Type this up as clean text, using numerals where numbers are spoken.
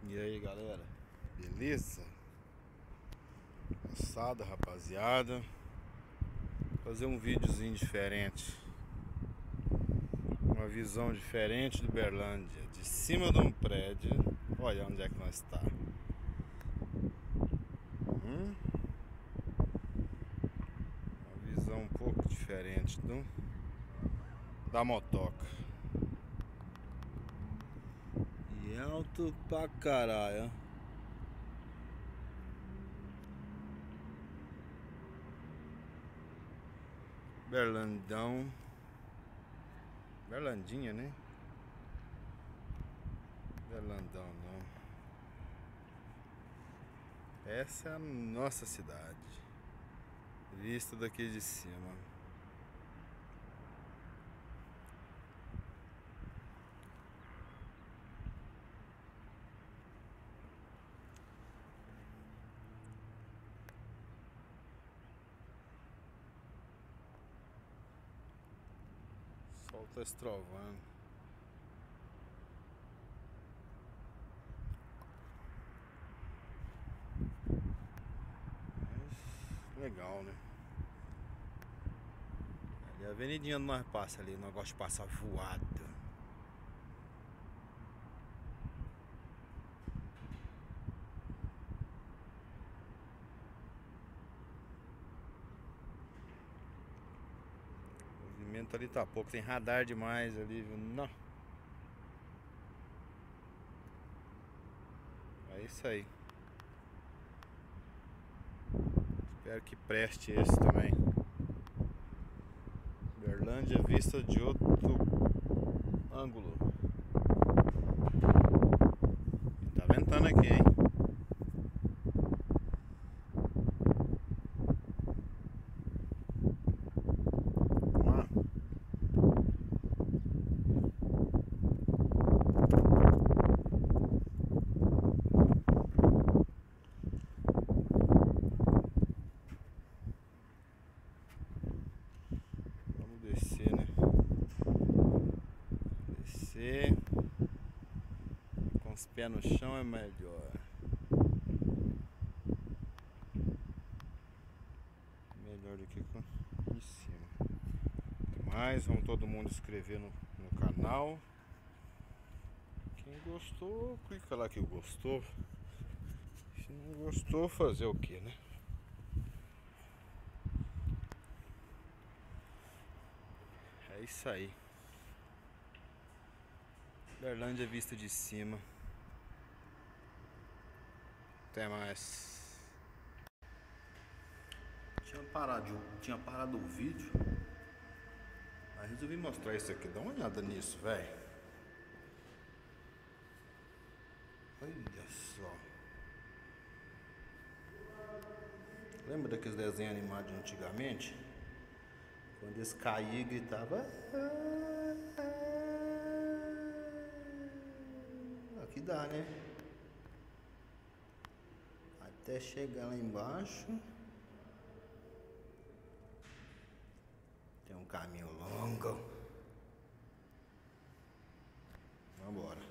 E aí galera, beleza? Moçada, rapaziada, fazer um videozinho diferente, uma visão diferente do Uberlândia, de cima de um prédio. Olha onde é que nós está. Uma visão um pouco diferente da motoca. E alto pra caralho. Berlandão, Berlandinha, né? Berlandão não. Essa é a nossa cidade, vista daqui de cima. O sol tá estrovando. Mas legal, né? Ali a avenidinha onde nós passa ali, nós gostamos de passar voado. O movimento ali tá pouco, tem radar demais ali, viu? Não. É isso aí. Espero que preste esse também. Uberlândia vista de outro ângulo. E tá ventando aqui, hein? Vamos descer, né? Descer com os pés no chão é melhor. Melhor do que em cima. Mas vamos todo mundo inscrever no canal. Quem gostou, clica lá que gostou. Se não gostou, fazer o que, né? É isso aí. Uberlândia vista de cima. Até mais. Tinha parado o vídeo, mas resolvi mostrar isso aqui. Dá uma olhada nisso, velho. Olha só. Lembra daqueles desenhos animados de antigamente? Quando eles caíam e gritavam. Aqui dá, né? Até chegar lá embaixo tem um caminho longo. Vambora.